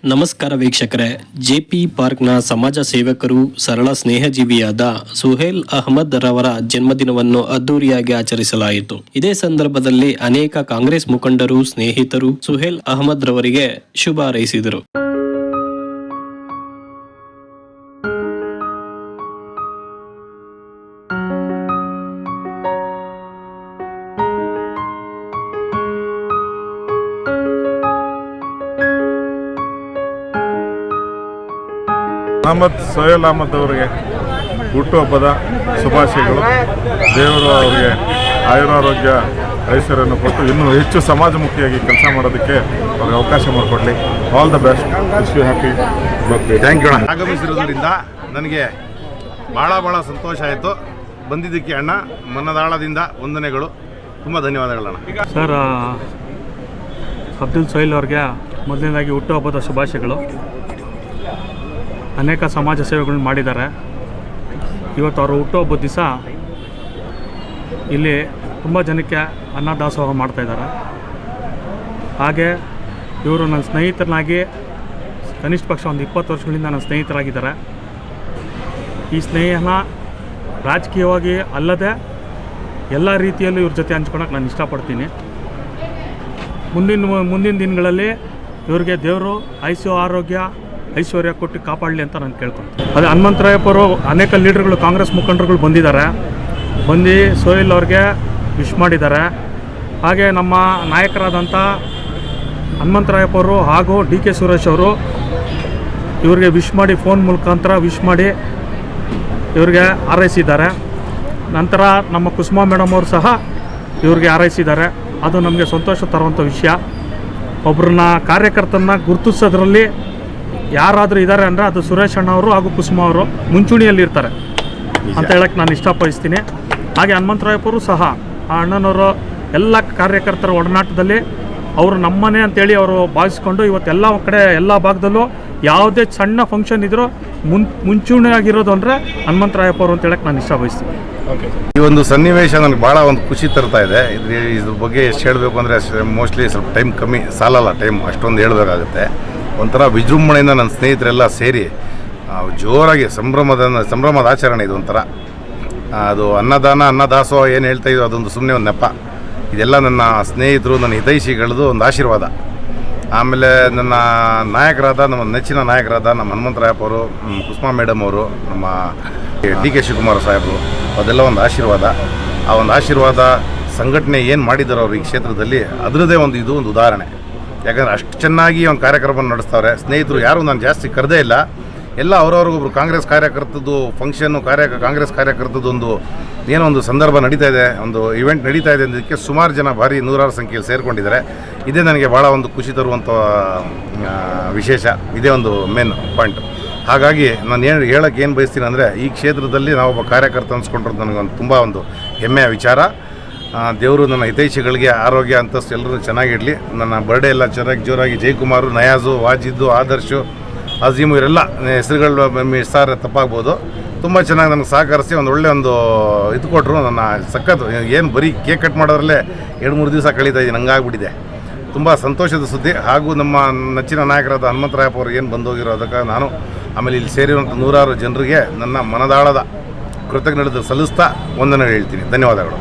ನಮಸ್ಕಾರ ವೀಕ್ಷಕರೇ, ಜೆಪಿ ಪಾರ್ಕ್ನ ಸಮಾಜ ಸೇವಕರು ಸರಳ ಸ್ನೇಹಜೀವಿಯಾದ ಸುಹೇಲ್ ಅಹಮದ್ ರವರ ಜನ್ಮದಿನವನ್ನು ಅದ್ದೂರಿಯಾಗಿ ಆಚರಿಸಲಾಯಿತು. ಇದೇ ಸಂದರ್ಭದಲ್ಲಿ ಅನೇಕ ಕಾಂಗ್ರೆಸ್ ಮುಖಂಡರು, ಸ್ನೇಹಿತರು ಸುಹೇಲ್ ಅಹಮದ್ ರವರಿಗೆ ಶುಭ ಹಾರೈಸಿದರು. ಸುಹೇಲ್ ಅಹಮದ್ ಅವರಿಗೆ ಹುಟ್ಟುಹಬ್ಬದ ಶುಭಾಶಯಗಳು. ದೇವರು ಅವರಿಗೆ ಆಯುರಾರೋಗ್ಯ ಐಶ್ವರ್ಯವನ್ನು ಕೊಟ್ಟು ಇನ್ನೂ ಹೆಚ್ಚು ಸಮಾಜಮುಖಿಯಾಗಿ ಕೆಲಸ ಮಾಡೋದಕ್ಕೆ ಅವ್ರಿಗೆ ಅವಕಾಶ ಮಾಡಿಕೊಡ್ಲಿ. All the best. Wish you happy birthday. Thank you. ಆಗಮಿಸಿರೋದ್ರಿಂದ ನನಗೆ ಭಾಳ ಸಂತೋಷ ಆಯಿತು. ಬಂದಿದ್ದಕ್ಕೆ ಅಣ್ಣ ಮನದಾಳದಿಂದ ವಂದನೆಗಳು. ತುಂಬ ಧನ್ಯವಾದಗಳಣ್ಣ. ಸರ್, ಅಬ್ದುಲ್ ಸುಹೇಲ್ ಅವ್ರಿಗೆ ಮೊದಲನೇದಾಗಿ ಹುಟ್ಟುಹಬ್ಬದ ಶುಭಾಶಯಗಳು. ಅನೇಕ ಸಮಾಜ ಸೇವೆಗಳನ್ನ ಮಾಡಿದ್ದಾರೆ. ಇವತ್ತು ಅವರು ಹುಟ್ಟುಹಬ್ಬದ ದಿವಸ ಇಲ್ಲಿ ತುಂಬ ಜನಕ್ಕೆ ಅನ್ನದಾಸೋಹ ಮಾಡ್ತಾಯಿದ್ದಾರೆ. ಹಾಗೆ ಇವರು ನನ್ನ ಸ್ನೇಹಿತರನ್ನಾಗಿ ಕನಿಷ್ಠ ಪಕ್ಷ ಒಂದು 20 ವರ್ಷಗಳಿಂದ ನನ್ನ ಸ್ನೇಹಿತರಾಗಿದ್ದಾರೆ. ಈ ಸ್ನೇಹನ ರಾಜಕೀಯವಾಗಿ ಅಲ್ಲದೆ ಎಲ್ಲ ರೀತಿಯಲ್ಲೂ ಇವ್ರ ಜೊತೆ ಹಂಚ್ಕೊಳಕ್ಕೆ ನಾನು ಇಷ್ಟಪಡ್ತೀನಿ. ಮುಂದಿನ ದಿನಗಳಲ್ಲಿ ಇವ್ರಿಗೆ ದೇವರು ಆರೋಗ್ಯ ಐಶ್ವರ್ಯ ಕೊಟ್ಟು ಕಾಪಾಡಲಿ ಅಂತ ನಾನು ಕೇಳ್ಕೊತೀನಿ. ಅದೇ ಹನುಮಂತರಾಯಪ್ಪರು ಅನೇಕ ಲೀಡರ್ಗಳು, ಕಾಂಗ್ರೆಸ್ ಮುಖಂಡರುಗಳು ಬಂದು ಸೋಹಿಲ್ ಅವ್ರಿಗೆ ವಿಶ್ ಮಾಡಿದ್ದಾರೆ. ಹಾಗೆ ನಮ್ಮ ನಾಯಕರಾದಂಥ ಹನುಮಂತರಾಯಪ್ಪರು ಹಾಗೂ DK ಸುರೇಶ್ ಅವರು ಇವ್ರಿಗೆ ವಿಶ್ ಮಾಡಿ, ಫೋನ್ ಮುಖಾಂತರ ವಿಶ್ ಮಾಡಿ ಇವ್ರಿಗೆ ಹಾರೈಸಿದ್ದಾರೆ. ನಂತರ ನಮ್ಮ ಕುಸುಮಾ ಮೇಡಮ್ ಅವರು ಸಹ ಇವ್ರಿಗೆ ಹಾರೈಸಿದ್ದಾರೆ. ಅದು ನಮಗೆ ಸಂತೋಷ ತರುವಂಥ ವಿಷಯ. ಒಬ್ಬರನ್ನ ಕಾರ್ಯಕರ್ತರನ್ನ ಗುರುತಿಸೋದ್ರಲ್ಲಿ ಯಾರಾದರೂ ಇದ್ದಾರೆ ಅಂದರೆ ಅದು ಸುರೇಶ್ ಅಣ್ಣ ಅವರು ಹಾಗೂ ಕುಸುಮಾ ಅವರು ಮುಂಚೂಣಿಯಲ್ಲಿ ಇರ್ತಾರೆ ಅಂತ ಹೇಳಕ್ಕೆ ನಾನು ಇಷ್ಟಪಡಿಸ್ತೀನಿ. ಹಾಗೆ ಹನುಮಂತರಾಯಪ್ಪರು ಸಹ ಆ ಅಣ್ಣನವರು ಎಲ್ಲ ಕಾರ್ಯಕರ್ತರ ಒಡನಾಟದಲ್ಲಿ ಅವರು ನಮ್ಮನೆ ಅಂತೇಳಿ ಅವರು ಭಾವಿಸ್ಕೊಂಡು ಇವತ್ತೆಲ್ಲ ಕಡೆ ಎಲ್ಲ ಭಾಗದಲ್ಲೂ ಯಾವುದೇ ಸಣ್ಣ ಫಂಕ್ಷನ್ ಇದ್ದರೂ ಮುಂಚೂಣಿಯಾಗಿರೋದು ಅಂದರೆ ಹನುಮಂತರಾಯಪ್ಪರು ಅಂತ ಹೇಳಕ್ಕೆ ನಾನು ಇಷ್ಟಪಡಿಸ್ತೀನಿ. ಈ ಒಂದು ಸನ್ನಿವೇಶ ನನಗೆ ಭಾಳ ಒಂದು ಖುಷಿ ತರ್ತಾ ಇದೆ. ಇದ್ರ ಬಗ್ಗೆ ಎಷ್ಟು ಹೇಳಬೇಕು ಅಂದರೆ ಮೋಸ್ಟ್ಲಿ ಸ್ವಲ್ಪ ಟೈಮ್ ಕಮ್ಮಿ ಸಾಲಲ್ಲ, ಟೈಮ್ ಅಷ್ಟೊಂದು ಹೇಳಬೇಕಾಗುತ್ತೆ. ಒಂಥರ ವಿಜೃಂಭಣೆಯಿಂದ ನನ್ನ ಸ್ನೇಹಿತರೆಲ್ಲ ಸೇರಿ ಜೋರಾಗಿ ಸಂಭ್ರಮದ ಆಚರಣೆ ಇದು. ಒಂಥರ ಅದು ಅನ್ನದಾಸೋಹ ಏನು ಹೇಳ್ತಾ ಇದ್ದು ಅದೊಂದು ಸುಮ್ಮನೆ ಒಂದು ನೆಪ. ಇದೆಲ್ಲ ನನ್ನ ಸ್ನೇಹಿತರು, ನನ್ನ ಹಿತೈಷಿಗಳದ್ದು ಒಂದು ಆಶೀರ್ವಾದ. ಆಮೇಲೆ ನನ್ನ ನಾಯಕರಾದ, ನಮ್ಮ ನೆಚ್ಚಿನ ನಾಯಕರಾದ ನಮ್ಮ ಹನುಮಂತರಾಯಪ್ಪ ಅವರು, ಕುಸುಮಾ ಮೇಡಮ್ ಅವರು, ನಮ್ಮ DK ಶಿವಕುಮಾರ್ ಸಾಹೇಬರು, ಅದೆಲ್ಲ ಒಂದು ಆಶೀರ್ವಾದ. ಆ ಒಂದು ಆಶೀರ್ವಾದ ಸಂಘಟನೆ ಏನು ಮಾಡಿದ್ದಾರೋ ಅವ್ರು ಈ ಕ್ಷೇತ್ರದಲ್ಲಿ ಅದರದ್ದೇ ಇದು ಒಂದು ಉದಾಹರಣೆ. ಯಾಕಂದರೆ ಅಷ್ಟು ಚೆನ್ನಾಗಿ ಒಂದು ಕಾರ್ಯಕ್ರಮವನ್ನು ನಡೆಸ್ತಾರೆ. ಸ್ನೇಹಿತರು ಯಾರು ನಾನು ಜಾಸ್ತಿ ಕರೆದೇ ಇಲ್ಲ, ಎಲ್ಲ ಅವ್ರವ್ರಿಗೊಬ್ರು ಕಾಂಗ್ರೆಸ್ ಕಾರ್ಯಕರ್ತದ್ದು ಫಂಕ್ಷನ್ನು, ಕಾಂಗ್ರೆಸ್ ಕಾರ್ಯಕರ್ತದ್ದು ಏನೋ ಒಂದು ಸಂದರ್ಭ ನಡೀತಾ ಇದೆ, ಒಂದು ಇವೆಂಟ್ ನಡೀತಾ ಇದೆ ಅನ್ನೋದಕ್ಕೆ ಸುಮಾರು ಜನ ಭಾರಿ ನೂರಾರು ಸಂಖ್ಯೆಯಲ್ಲಿ ಸೇರಿಕೊಂಡಿದ್ದಾರೆ. ಇದೇ ನನಗೆ ಭಾಳ ಒಂದು ಖುಷಿ ತರುವಂಥ ವಿಶೇಷ. ಇದೇ ಒಂದು ಮೇನ್ ಪಾಯಿಂಟು. ಹಾಗಾಗಿ ನಾನು ಹೇಳೋಕ್ಕೆ ಏನು ಬಯಸ್ತೀನಿ ಅಂದರೆ, ಈ ಕ್ಷೇತ್ರದಲ್ಲಿ ನಾವೊಬ್ಬ ಕಾರ್ಯಕರ್ತ ಅನ್ಸ್ಕೊಂಡಿರೋದು ನನಗೊಂದು ತುಂಬ ಒಂದು ಹೆಮ್ಮೆಯ ವಿಚಾರ. ದೇವರು ನನ್ನ ಹಿತೈಷಿಗಳಿಗೆ ಆರೋಗ್ಯ ಅಂತಸ್ತು ಎಲ್ಲರೂ ಚೆನ್ನಾಗಿರಲಿ. ನನ್ನ ಬರ್ಡೇ ಎಲ್ಲ ಚೆನ್ನಾಗಿ ಜೋರಾಗಿ ಜಯಕುಮಾರು, ನಯಾಜು, ವಾಜಿದ್ದು, ಆದರ್ಶು, ಅಜೀಮು ಇವರೆಲ್ಲ ಹೆಸರುಗಳು ಸಾರ್ ತಪ್ಪಾಗ್ಬೋದು, ತುಂಬ ಚೆನ್ನಾಗಿ ನನಗೆ ಸಹಕರಿಸಿ ಒಳ್ಳೆ ಇದು ಕೊಟ್ಟರು. ನನ್ನ ಸಖತ್ತು ಏನು ಬರೀ ಕೇಕ್ ಕಟ್ ಮಾಡೋದ್ರಲ್ಲೇ 2-3 ದಿವಸ ಕಳೀತಾ ಇದ್ದೀನಿ, ಹಂಗಾಗ್ಬಿಟ್ಟಿದೆ. ತುಂಬ ಸಂತೋಷದ ಸುದ್ದಿ. ಹಾಗೂ ನಮ್ಮ ನೆಚ್ಚಿನ ನಾಯಕರಾದ ಹನುಮಂತರಾಯಪ್ಪ ಅವರು ಏನು ಬಂದೋಗಿರೋ ಅದಕ್ಕೆ ನಾನು, ಆಮೇಲೆ ಇಲ್ಲಿ ಸೇರಿರುವಂಥ ನೂರಾರು ಜನರಿಗೆ ನನ್ನ ಮನದಾಳದ ಕೃತಜ್ಞತೆ ಸಲ್ಲಿಸ್ತಾ ವಂದನೆಗಳು ಹೇಳ್ತೀನಿ. ಧನ್ಯವಾದಗಳು.